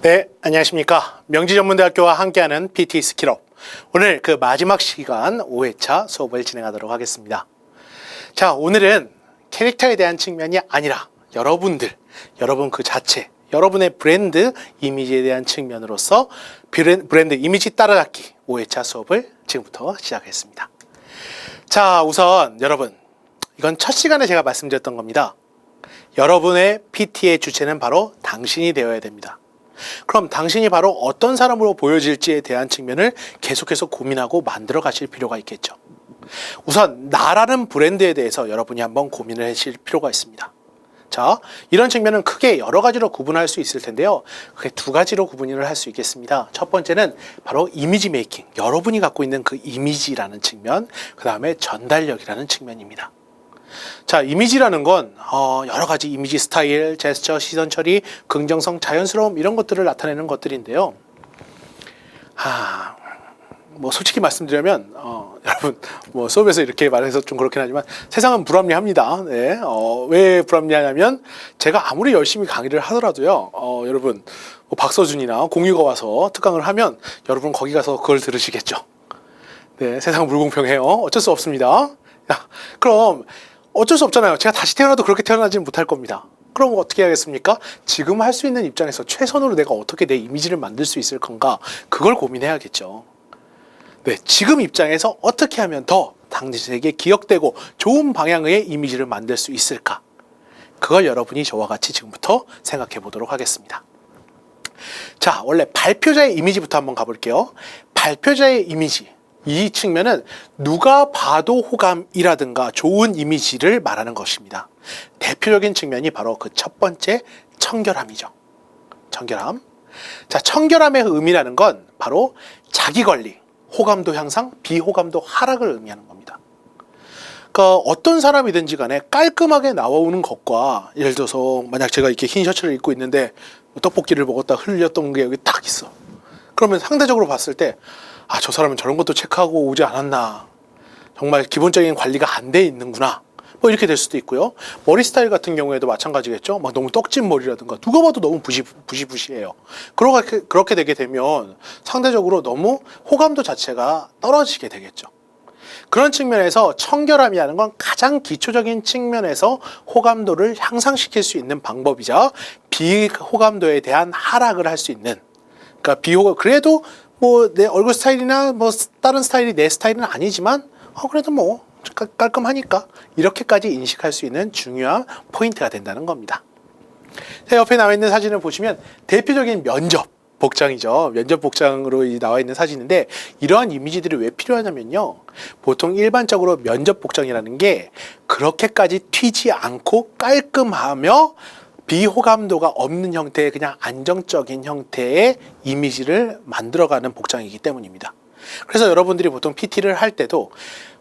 네, 안녕하십니까. 명지전문대학교와 함께하는 PT 스킬업. 오늘 그 마지막 시간 5회차 수업을 진행하도록 하겠습니다. 자, 오늘은 캐릭터에 대한 측면이 아니라 여러분 그 자체, 여러분의 브랜드 이미지에 대한 측면으로서 브랜드 이미지 따라잡기 5회차 수업을 지금부터 시작하겠습니다. 자, 우선 여러분, 이건 첫 시간에 제가 말씀드렸던 겁니다. 여러분의 PT의 주체는 바로 당신이 되어야 됩니다. 그럼 당신이 바로 어떤 사람으로 보여질지에 대한 측면을 계속해서 고민하고 만들어 가실 필요가 있겠죠. 우선 나라는 브랜드에 대해서 여러분이 한번 고민을 하실 필요가 있습니다. 자, 이런 측면은 크게 여러 가지로 구분할 수 있을 텐데요. 크게 두 가지로 구분을 할 수 있겠습니다. 첫 번째는 바로 이미지 메이킹, 여러분이 갖고 있는 그 이미지라는 측면, 그 다음에 전달력이라는 측면입니다. 자, 이미지라는 건 여러 가지 이미지 스타일, 제스처, 시선 처리, 긍정성, 자연스러움 이런 것들을 나타내는 것들인데요. 뭐 솔직히 말씀드리면 여러분 뭐 수업에서 이렇게 말해서 좀 그렇긴 하지만 세상은 불합리합니다. 네, 왜 불합리하냐면 제가 아무리 열심히 강의를 하더라도요. 여러분 뭐 박서준이나 공유가 와서 특강을 하면 여러분 거기 가서 그걸 들으시겠죠. 네, 세상은 불공평해요. 어쩔 수 없습니다. 야, 그럼 어쩔 수 없잖아요. 제가 다시 태어나도 그렇게 태어나지는 못할 겁니다. 그럼 어떻게 해야겠습니까? 지금 할 수 있는 입장에서 최선으로 내가 어떻게 내 이미지를 만들 수 있을 건가? 그걸 고민해야겠죠. 네, 지금 입장에서 어떻게 하면 더 당신에게 기억되고 좋은 방향의 이미지를 만들 수 있을까? 그걸 여러분이 저와 같이 지금부터 생각해 보도록 하겠습니다. 자, 원래 발표자의 이미지부터 한번 가볼게요. 발표자의 이미지. 이 측면은 누가 봐도 호감이라든가 좋은 이미지를 말하는 것입니다. 대표적인 측면이 바로 그 첫 번째 청결함이죠. 청결함. 자, 청결함의 의미라는 건 바로 자기 관리, 호감도 향상, 비호감도 하락을 의미하는 겁니다. 그러니까 어떤 사람이든지 간에 깔끔하게 나오는 것과 예를 들어서 만약 제가 이렇게 흰 셔츠를 입고 있는데 떡볶이를 먹었다 흘렸던 게 여기 딱 있어. 그러면 상대적으로 봤을 때 저 사람은 저런 것도 체크하고 오지 않았나. 정말 기본적인 관리가 안 돼 있는구나. 뭐 이렇게 될 수도 있고요. 머리 스타일 같은 경우에도 마찬가지겠죠. 막 너무 떡진 머리라든가 누가 봐도 너무 부시부시해요. 그렇게 되게 되면 상대적으로 너무 호감도 자체가 떨어지게 되겠죠. 그런 측면에서 청결함이라는 건 가장 기초적인 측면에서 호감도를 향상시킬 수 있는 방법이자 비호감도에 대한 하락을 할 수 있는, 그러니까 그래도 뭐 내 얼굴 스타일이나 뭐 다른 스타일이 내 스타일은 아니지만 그래도 뭐 깔끔하니까 이렇게까지 인식할 수 있는 중요한 포인트가 된다는 겁니다. 자, 옆에 나와 있는 사진을 보시면 대표적인 면접 복장이죠. 면접 복장으로 나와 있는 사진인데 이러한 이미지들이 왜 필요하냐면요. 보통 일반적으로 면접 복장이라는 게 그렇게까지 튀지 않고 깔끔하며 비호감도가 없는 형태의 그냥 안정적인 형태의 이미지를 만들어가는 복장이기 때문입니다. 그래서 여러분들이 보통 PT를 할 때도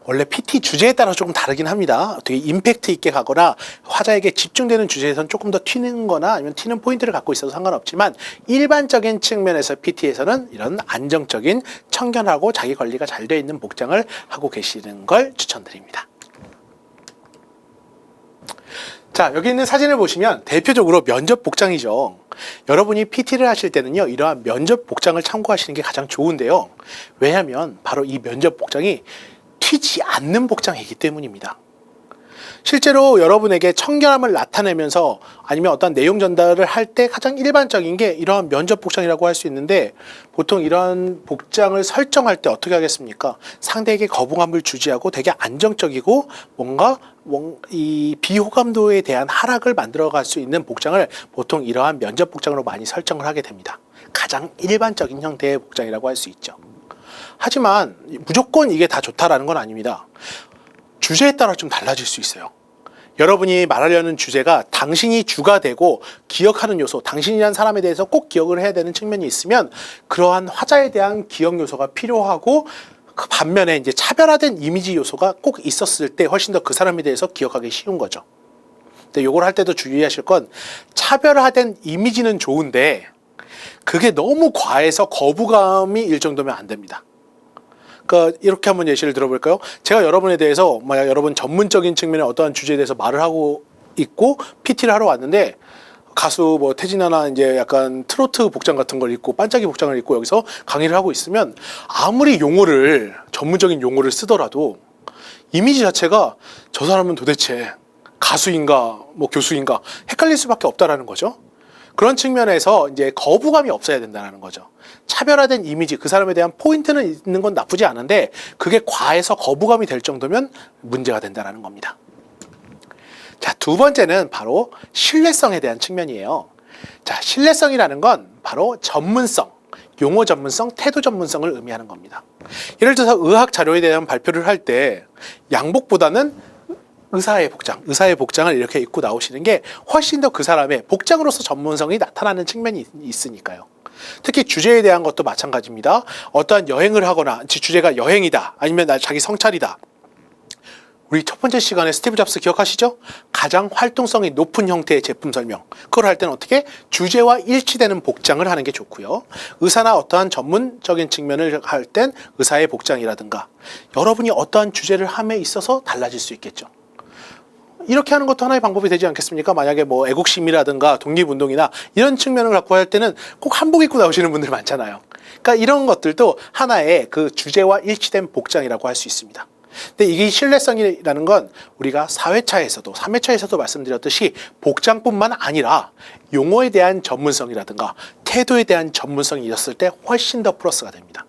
원래 PT 주제에 따라 조금 다르긴 합니다. 되게 임팩트 있게 가거나 화자에게 집중되는 주제에서는 조금 더 튀는 거나 아니면 튀는 포인트를 갖고 있어도 상관없지만 일반적인 측면에서 PT에서는 이런 안정적인 청결하고 자기 관리가 잘 되어 있는 복장을 하고 계시는 걸 추천드립니다. 자, 여기 있는 사진을 보시면 대표적으로 면접 복장이죠. 여러분이 PT를 하실 때는요, 이러한 면접 복장을 참고하시는 게 가장 좋은데요. 왜냐하면 바로 이 면접 복장이 튀지 않는 복장이기 때문입니다. 실제로 여러분에게 청결함을 나타내면서 아니면 어떤 내용 전달을 할 때 가장 일반적인 게 이러한 면접 복장이라고 할 수 있는데 보통 이런 복장을 설정할 때 어떻게 하겠습니까? 상대에게 거부감을 주지하고 되게 안정적이고 뭔가 이 비호감도에 대한 하락을 만들어갈 수 있는 복장을 보통 이러한 면접 복장으로 많이 설정을 하게 됩니다. 가장 일반적인 형태의 복장이라고 할 수 있죠. 하지만 무조건 이게 다 좋다라는 건 아닙니다. 주제에 따라 좀 달라질 수 있어요. 여러분이 말하려는 주제가 당신이 주가 되고 기억하는 요소, 당신이란 사람에 대해서 꼭 기억을 해야 되는 측면이 있으면 그러한 화자에 대한 기억 요소가 필요하고 그 반면에 이제 차별화된 이미지 요소가 꼭 있었을 때 훨씬 더 그 사람에 대해서 기억하기 쉬운 거죠. 근데 요걸 할 때도 주의하실 건 차별화된 이미지는 좋은데 그게 너무 과해서 거부감이 일 정도면 안 됩니다. 그러니까 이렇게 한번 예시를 들어볼까요? 제가 여러분에 대해서 만약 여러분 전문적인 측면의 어떠한 주제에 대해서 말을 하고 있고 PT를 하러 왔는데 가수 뭐 태진아나 이제 약간 트로트 복장 같은 걸 입고 반짝이 복장을 입고 여기서 강의를 하고 있으면 아무리 용어를 전문적인 용어를 쓰더라도 이미지 자체가 저 사람은 도대체 가수인가 뭐 교수인가 헷갈릴 수밖에 없다라는 거죠. 그런 측면에서 이제 거부감이 없어야 된다는 거죠. 차별화된 이미지, 그 사람에 대한 포인트는 있는 건 나쁘지 않은데 그게 과해서 거부감이 될 정도면 문제가 된다는 겁니다. 자, 두 번째는 바로 신뢰성에 대한 측면이에요. 자, 신뢰성이라는 건 바로 전문성, 용어 전문성, 태도 전문성을 의미하는 겁니다. 예를 들어서 의학 자료에 대한 발표를 할 때 양복보다는 의사의 복장을 이렇게 입고 나오시는 게 훨씬 더 그 사람의 복장으로서 전문성이 나타나는 측면이 있으니까요. 특히 주제에 대한 것도 마찬가지입니다. 어떠한 여행을 하거나 주제가 여행이다, 아니면 자기 성찰이다. 우리 첫 번째 시간에 스티브 잡스 기억하시죠? 가장 활동성이 높은 형태의 제품 설명. 그걸 할 때는 어떻게? 주제와 일치되는 복장을 하는 게 좋고요. 의사나 어떠한 전문적인 측면을 할 땐 의사의 복장이라든가 여러분이 어떠한 주제를 함에 있어서 달라질 수 있겠죠. 이렇게 하는 것도 하나의 방법이 되지 않겠습니까? 만약에 뭐 애국심이라든가 독립운동이나 이런 측면을 갖고 할 때는 꼭 한복 입고 나오시는 분들 많잖아요. 그러니까 이런 것들도 하나의 그 주제와 일치된 복장이라고 할 수 있습니다. 근데 이게 신뢰성이라는 건 우리가 4회차에서도 3회차에서도 말씀드렸듯이 복장뿐만 아니라 용어에 대한 전문성이라든가 태도에 대한 전문성이 있었을 때 훨씬 더 플러스가 됩니다.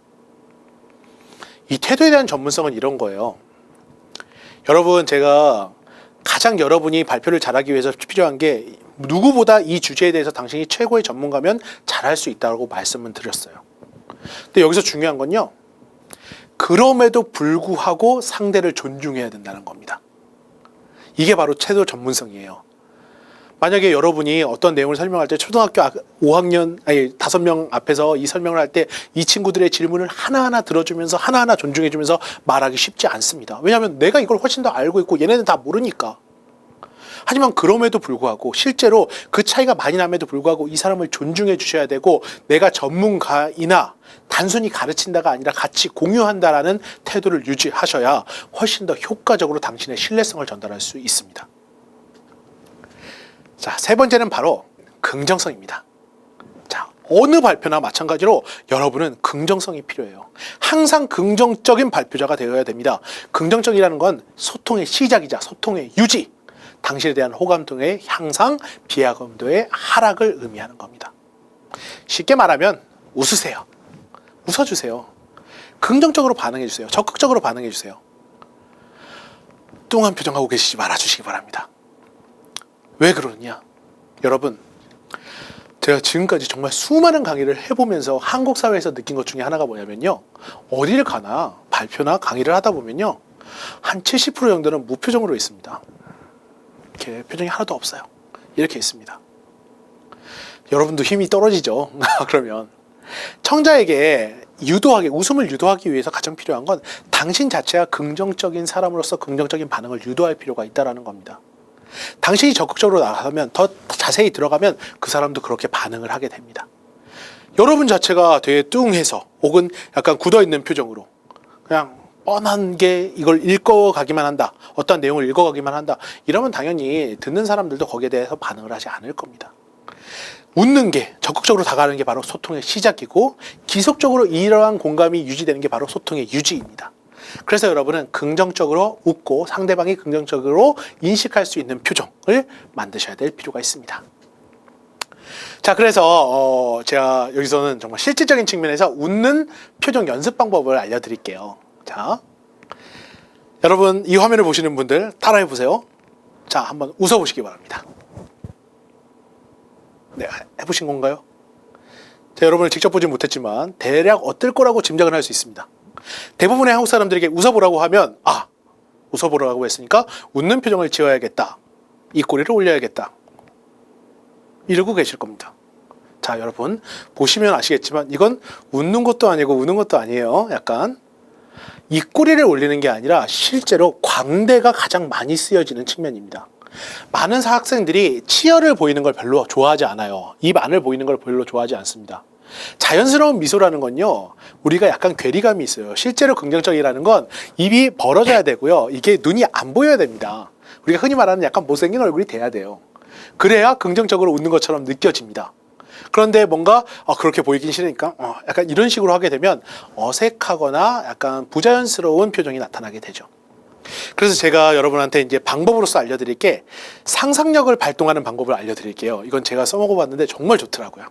이 태도에 대한 전문성은 이런 거예요. 여러분, 제가 가장 여러분이 발표를 잘하기 위해서 필요한 게 누구보다 이 주제에 대해서 당신이 최고의 전문가면 잘할 수 있다고 말씀을 드렸어요. 근데 여기서 중요한 건요, 그럼에도 불구하고 상대를 존중해야 된다는 겁니다. 이게 바로 태도 전문성이에요. 만약에 여러분이 어떤 내용을 설명할 때 초등학교 5명 앞에서 이 설명을 할 때 이 친구들의 질문을 하나하나 들어주면서 하나하나 존중해주면서 말하기 쉽지 않습니다. 왜냐하면 내가 이걸 훨씬 더 알고 있고 얘네는 다 모르니까. 하지만 그럼에도 불구하고 실제로 그 차이가 많이 남에도 불구하고 이 사람을 존중해 주셔야 되고 내가 전문가이나 단순히 가르친다가 아니라 같이 공유한다라는 태도를 유지하셔야 훨씬 더 효과적으로 당신의 신뢰성을 전달할 수 있습니다. 자, 세 번째는 바로 긍정성입니다. 자, 어느 발표나 마찬가지로 여러분은 긍정성이 필요해요. 항상 긍정적인 발표자가 되어야 됩니다. 긍정적이라는 건 소통의 시작이자 소통의 유지, 당신에 대한 호감도의 향상, 비하감도의 하락을 의미하는 겁니다. 쉽게 말하면 웃으세요. 웃어주세요. 긍정적으로 반응해주세요. 적극적으로 반응해주세요. 뚱한 표정하고 계시지 말아주시기 바랍니다. 왜 그러느냐? 여러분, 제가 지금까지 정말 수많은 강의를 해보면서 한국 사회에서 느낀 것 중에 하나가 뭐냐면요, 어디를 가나 발표나 강의를 하다 보면요, 한 70% 정도는 무표정으로 있습니다. 이렇게 표정이 하나도 없어요. 이렇게 있습니다. 여러분도 힘이 떨어지죠. 그러면 청자에게 웃음을 유도하기 위해서 가장 필요한 건 당신 자체가 긍정적인 사람으로서 긍정적인 반응을 유도할 필요가 있다는 겁니다. 당신이 적극적으로 나가면, 더 자세히 들어가면 그 사람도 그렇게 반응을 하게 됩니다. 여러분 자체가 되게 뚱해서 혹은 약간 굳어있는 표정으로 그냥 뻔한 게 이걸 읽어가기만 한다, 어떤 내용을 읽어가기만 한다, 이러면 당연히 듣는 사람들도 거기에 대해서 반응을 하지 않을 겁니다. 웃는 게, 적극적으로 다가가는 게 바로 소통의 시작이고 지속적으로 이러한 공감이 유지되는 게 바로 소통의 유지입니다. 그래서 여러분은 긍정적으로 웃고 상대방이 긍정적으로 인식할 수 있는 표정을 만드셔야 될 필요가 있습니다. 자, 그래서 제가 여기서는 정말 실질적인 측면에서 웃는 표정 연습 방법을 알려드릴게요. 자, 여러분 이 화면을 보시는 분들 따라해 보세요. 자, 한번 웃어보시기 바랍니다. 네, 해보신 건가요? 자, 여러분을 직접 보진 못했지만 대략 어떨 거라고 짐작을 할 수 있습니다. 대부분의 한국 사람들에게 웃어보라고 하면, 아, 웃어보라고 했으니까 웃는 표정을 지어야겠다, 입꼬리를 올려야겠다, 이러고 계실 겁니다. 자, 여러분 보시면 아시겠지만 이건 웃는 것도 아니고 우는 것도 아니에요. 약간 입꼬리를 올리는 게 아니라 실제로 광대가 가장 많이 쓰여지는 측면입니다. 많은 학생들이 치열을 보이는 걸 별로 좋아하지 않아요. 입 안을 보이는 걸 별로 좋아하지 않습니다. 자연스러운 미소라는 건요, 우리가 약간 괴리감이 있어요. 실제로 긍정적이라는 건 입이 벌어져야 되고요, 이게 눈이 안 보여야 됩니다. 우리가 흔히 말하는 약간 못생긴 얼굴이 돼야 돼요. 그래야 긍정적으로 웃는 것처럼 느껴집니다. 그런데 뭔가 그렇게 보이긴 싫으니까 약간 이런 식으로 하게 되면 어색하거나 약간 부자연스러운 표정이 나타나게 되죠. 그래서 제가 여러분한테 이제 방법으로서 알려드릴 게 상상력을 발동하는 방법을 알려드릴게요. 이건 제가 써먹어봤는데 정말 좋더라고요.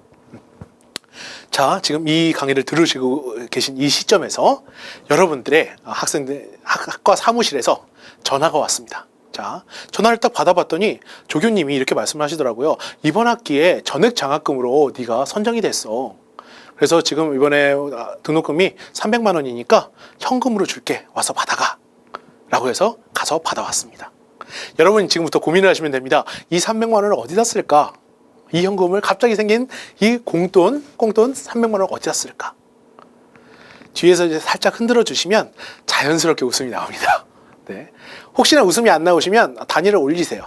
자, 지금 이 강의를 들으시고 계신 이 시점에서 여러분들의 학과 사무실에서 전화가 왔습니다. 자, 전화를 딱 받아봤더니 조교님이 이렇게 말씀을 하시더라고요. 이번 학기에 전액 장학금으로 네가 선정이 됐어. 그래서 지금 이번에 등록금이 300만 원이니까 현금으로 줄게. 와서 받아가. 라고 해서 가서 받아왔습니다. 여러분 지금부터 고민을 하시면 됩니다. 이 300만 원을 어디다 쓸까? 이 현금을 갑자기 생긴 이 꽁돈 300만 원을 어디다 쓸까? 뒤에서 이제 살짝 흔들어 주시면 자연스럽게 웃음이 나옵니다. 네. 혹시나 웃음이 안 나오시면 단위를 올리세요.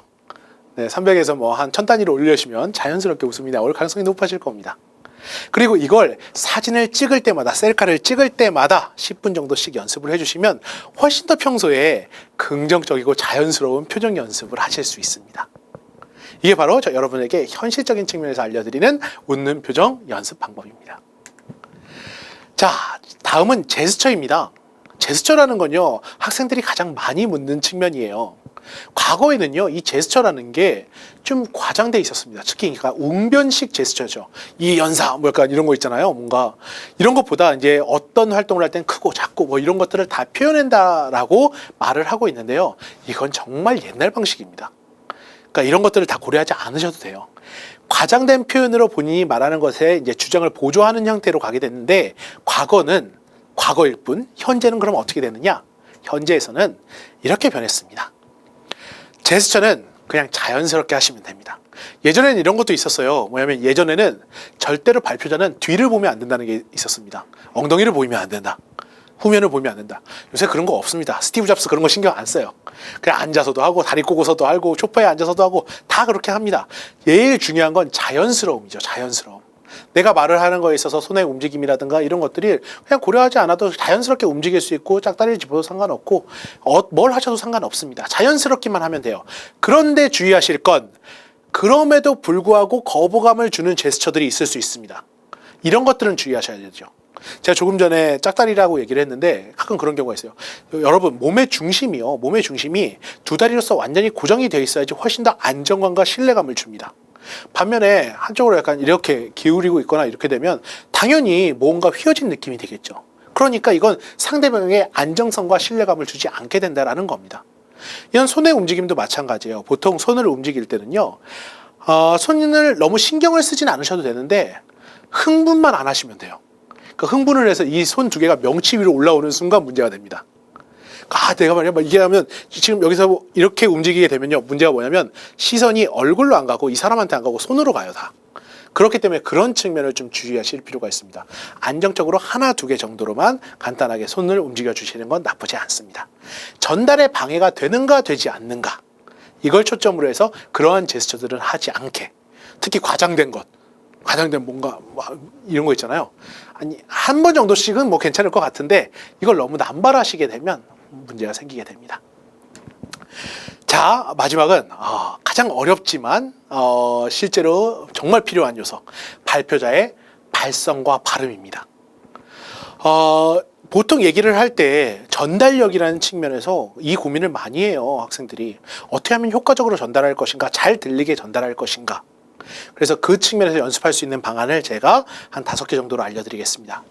네, 300에서 뭐 한 1000단위를 올리시면 자연스럽게 웃음이 나올 가능성이 높아질 겁니다. 그리고 이걸 사진을 찍을 때마다, 셀카를 찍을 때마다 10분 정도씩 연습을 해주시면 훨씬 더 평소에 긍정적이고 자연스러운 표정 연습을 하실 수 있습니다. 이게 바로 여러분에게 현실적인 측면에서 알려드리는 웃는 표정 연습 방법입니다. 자, 다음은 제스처입니다. 제스처라는 건요, 학생들이 가장 많이 묻는 측면이에요. 과거에는요, 이 제스처라는 게 좀 과장돼 있었습니다. 특히 그러니까 웅변식 제스처죠. 이 연사, 뭐 약간 이런 거 있잖아요. 뭔가 이런 것보다 이제 어떤 활동을 할 땐 크고 작고 뭐 이런 것들을 다 표현한다라고 말을 하고 있는데요. 이건 정말 옛날 방식입니다. 그러니까 이런 것들을 다 고려하지 않으셔도 돼요. 과장된 표현으로 본인이 말하는 것에 이제 주장을 보조하는 형태로 가게 됐는데 과거는 과거일 뿐, 현재는 그럼 어떻게 되느냐? 현재에서는 이렇게 변했습니다. 제스처는 그냥 자연스럽게 하시면 됩니다. 예전에는 이런 것도 있었어요. 뭐냐면 예전에는 절대로 발표자는 뒤를 보면 안 된다는 게 있었습니다. 엉덩이를 보이면 안 된다. 후면을 보면 안 된다. 요새 그런 거 없습니다. 스티브 잡스 그런 거 신경 안 써요. 그냥 앉아서도 하고 다리 꼬고서도 하고 소파에 앉아서도 하고 다 그렇게 합니다. 제일 중요한 건 자연스러움이죠. 자연스러움. 내가 말을 하는 거에 있어서 손의 움직임이라든가 이런 것들이 그냥 고려하지 않아도 자연스럽게 움직일 수 있고 짝다리를 짚어도 상관없고 뭘 하셔도 상관없습니다. 자연스럽기만 하면 돼요. 그런데 주의하실 건 그럼에도 불구하고 거부감을 주는 제스처들이 있을 수 있습니다. 이런 것들은 주의하셔야 되죠. 제가 조금 전에 짝다리라고 얘기를 했는데 가끔 그런 경우가 있어요. 여러분 몸의 중심이 두 다리로서 완전히 고정이 되어 있어야지 훨씬 더 안정감과 신뢰감을 줍니다. 반면에 한쪽으로 약간 이렇게 기울이고 있거나 이렇게 되면 당연히 뭔가 휘어진 느낌이 되겠죠. 그러니까 이건 상대방에게 안정성과 신뢰감을 주지 않게 된다는 겁니다. 이런 손의 움직임도 마찬가지예요. 보통 손을 움직일 때는요, 손을 너무 신경을 쓰진 않으셔도 되는데 흥분만 안 하시면 돼요. 그러니까 흥분을 해서 이 손 두 개가 명치 위로 올라오는 순간 문제가 됩니다. 내가 말이야, 이게 하면 지금 여기서 이렇게 움직이게 되면요, 문제가 뭐냐면 시선이 얼굴로 안 가고 이 사람한테 안 가고 손으로 가요, 다. 그렇기 때문에 그런 측면을 좀 주의하실 필요가 있습니다. 안정적으로 하나, 두 개 정도로만 간단하게 손을 움직여 주시는 건 나쁘지 않습니다. 전달에 방해가 되는가 되지 않는가, 이걸 초점으로 해서 그러한 제스처들은 하지 않게, 특히 과장된 뭔가 이런 거 있잖아요. 아니, 한 번 정도씩은 뭐 괜찮을 것 같은데 이걸 너무 남발하시게 되면 문제가 생기게 됩니다. 자, 마지막은 가장 어렵지만 실제로 정말 필요한 요소, 발표자의 발성과 발음입니다. 보통 얘기를 할 때 전달력이라는 측면에서 이 고민을 많이 해요, 학생들이. 어떻게 하면 효과적으로 전달할 것인가, 잘 들리게 전달할 것인가. 그래서 그 측면에서 연습할 수 있는 방안을 제가 한 5개 정도로 알려드리겠습니다.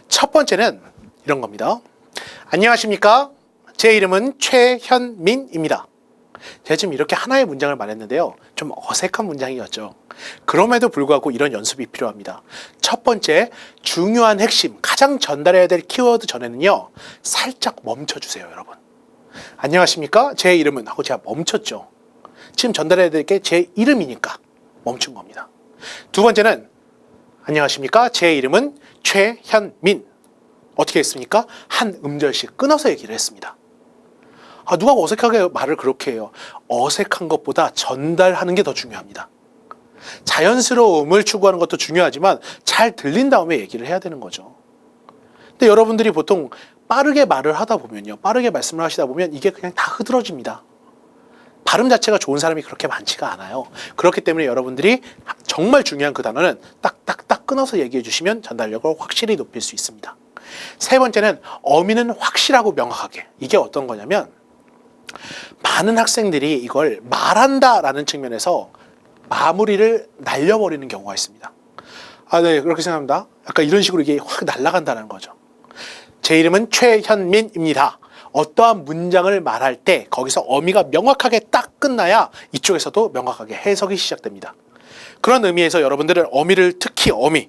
첫 번째는 이런 겁니다. 안녕하십니까? 제 이름은 최현민입니다. 제가 지금 이렇게 하나의 문장을 말했는데요, 좀 어색한 문장이었죠. 그럼에도 불구하고 이런 연습이 필요합니다. 첫 번째, 중요한 핵심, 가장 전달해야 될 키워드 전에는요, 살짝 멈춰주세요, 여러분. 안녕하십니까? 제 이름은 하고 제가 멈췄죠. 지금 전달해야 될 게 제 이름이니까 멈춘 겁니다. 두 번째는 안녕하십니까? 제 이름은 최현민. 어떻게 했습니까? 한 음절씩 끊어서 얘기를 했습니다. 누가 어색하게 말을 그렇게 해요? 어색한 것보다 전달하는 게 더 중요합니다. 자연스러움을 추구하는 것도 중요하지만 잘 들린 다음에 얘기를 해야 되는 거죠. 근데 여러분들이 보통 빠르게 말을 하다 보면요, 빠르게 말씀을 하시다 보면 이게 그냥 다 흐드러집니다. 발음 자체가 좋은 사람이 그렇게 많지가 않아요. 그렇기 때문에 여러분들이 정말 중요한 그 단어는 딱딱딱 끊어서 얘기해 주시면 전달력을 확실히 높일 수 있습니다. 세 번째는 어미는 확실하고 명확하게. 이게 어떤 거냐면 많은 학생들이 이걸 말한다라는 측면에서 마무리를 날려버리는 경우가 있습니다. 아, 네, 그렇게 생각합니다. 약간 이런 식으로 이게 확 날아간다는 거죠. 제 이름은 최현민입니다. 어떠한 문장을 말할 때 거기서 어미가 명확하게 딱 끝나야 이쪽에서도 명확하게 해석이 시작됩니다. 그런 의미에서 여러분들은 어미를 특히 어미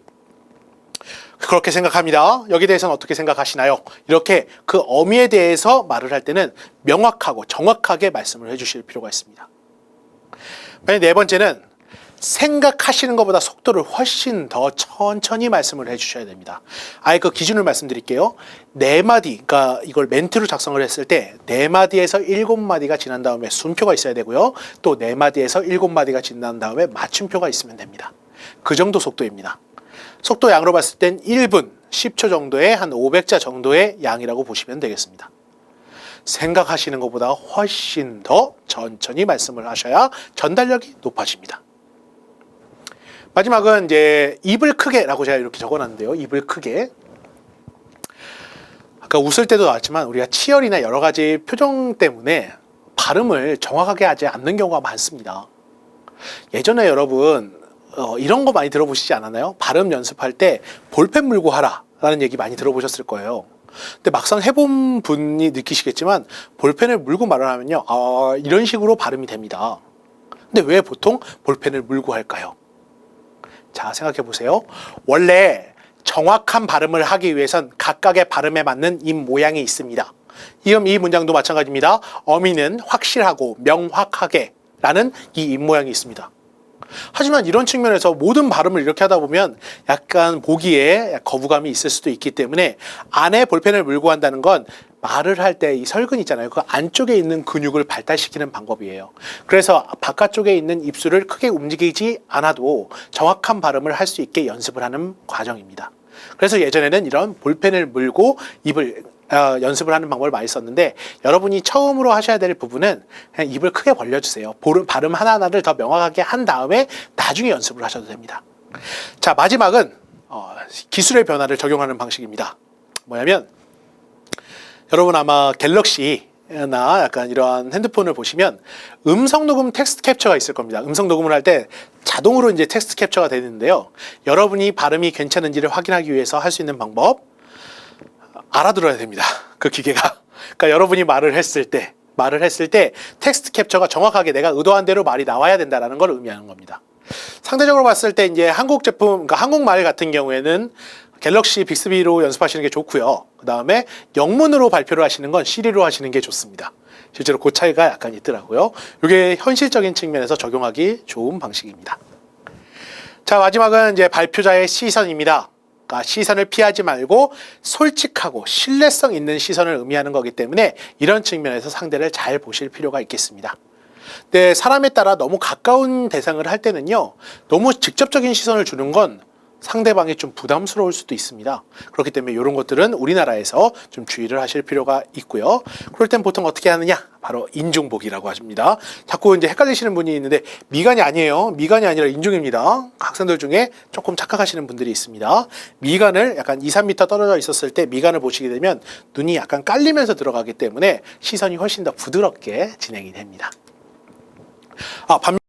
그렇게 생각합니다. 여기에 대해서는 어떻게 생각하시나요? 이렇게 그 어미에 대해서 말을 할 때는 명확하고 정확하게 말씀을 해주실 필요가 있습니다. 네 번째는 생각하시는 것보다 속도를 훨씬 더 천천히 말씀을 해주셔야 됩니다. 아예 그 기준을 말씀드릴게요. 4마디, 그러니까 이걸 멘트로 작성을 했을 때 4마디에서 7마디가 지난 다음에 순표가 있어야 되고요. 또 4마디에서 7마디가 지난 다음에 맞춤표가 있으면 됩니다. 그 정도 속도입니다. 속도 양으로 봤을 땐 1분 10초 정도의 한 500자 정도의 양이라고 보시면 되겠습니다. 생각하시는 것보다 훨씬 더 천천히 말씀을 하셔야 전달력이 높아집니다. 마지막은 이제 입을 크게라고 제가 이렇게 적어놨는데요. 입을 크게. 아까 웃을 때도 나왔지만 우리가 치열이나 여러 가지 표정 때문에 발음을 정확하게 하지 않는 경우가 많습니다. 예전에 여러분 이런 거 많이 들어보시지 않았나요? 발음 연습할 때 볼펜 물고 하라 라는 얘기 많이 들어보셨을 거예요. 근데 막상 해본 분이 느끼시겠지만 볼펜을 물고 말을 하면요. 이런 식으로 발음이 됩니다. 근데 왜 보통 볼펜을 물고 할까요? 자, 생각해 보세요. 원래 정확한 발음을 하기 위해선 각각의 발음에 맞는 입 모양이 있습니다. 이 문장도 마찬가지입니다. 어미는 확실하고 명확하게 라는 이 입 모양이 있습니다. 하지만 이런 측면에서 모든 발음을 이렇게 하다 보면 약간 보기에 거부감이 있을 수도 있기 때문에 안에 볼펜을 물고 한다는 건 말을 할 때 이 설근 있잖아요. 그 안쪽에 있는 근육을 발달시키는 방법이에요. 그래서 바깥쪽에 있는 입술을 크게 움직이지 않아도 정확한 발음을 할 수 있게 연습을 하는 과정입니다. 그래서 예전에는 이런 볼펜을 물고 입을 연습을 하는 방법을 많이 썼는데 여러분이 처음으로 하셔야 될 부분은 그냥 입을 크게 벌려주세요. 발음 하나하나를 더 명확하게 한 다음에 나중에 연습을 하셔도 됩니다. 자, 마지막은 기술의 변화를 적용하는 방식입니다. 뭐냐면 여러분 아마 갤럭시나 약간 이러한 핸드폰을 보시면 음성 녹음 텍스트 캡처가 있을 겁니다. 음성 녹음을 할 때 자동으로 이제 텍스트 캡처가 되는데요. 여러분이 발음이 괜찮은지를 확인하기 위해서 할 수 있는 방법 알아들어야 됩니다. 그 기계가. 그러니까 여러분이 말을 했을 때 텍스트 캡처가 정확하게 내가 의도한 대로 말이 나와야 된다는 걸 의미하는 겁니다. 상대적으로 봤을 때 이제 한국 제품, 그러니까 한국말 같은 경우에는 갤럭시 빅스비로 연습하시는 게 좋고요. 그 다음에 영문으로 발표를 하시는 건 시리로 하시는 게 좋습니다. 실제로 그 차이가 약간 있더라고요. 이게 현실적인 측면에서 적용하기 좋은 방식입니다. 자, 마지막은 이제 발표자의 시선입니다. 그러니까 시선을 피하지 말고 솔직하고 신뢰성 있는 시선을 의미하는 거기 때문에 이런 측면에서 상대를 잘 보실 필요가 있겠습니다. 근데 사람에 따라 너무 가까운 대상을 할 때는요, 너무 직접적인 시선을 주는 건 상대방이 좀 부담스러울 수도 있습니다. 그렇기 때문에 이런 것들은 우리나라에서 좀 주의를 하실 필요가 있고요. 그럴 땐 보통 어떻게 하느냐? 바로 인중보기라고 하십니다. 자꾸 이제 헷갈리시는 분이 있는데 미간이 아니에요. 미간이 아니라 인중입니다. 학생들 중에 조금 착각하시는 분들이 있습니다. 미간을 약간 2, 3m 떨어져 있었을 때 미간을 보시게 되면 눈이 약간 깔리면서 들어가기 때문에 시선이 훨씬 더 부드럽게 진행이 됩니다. 반면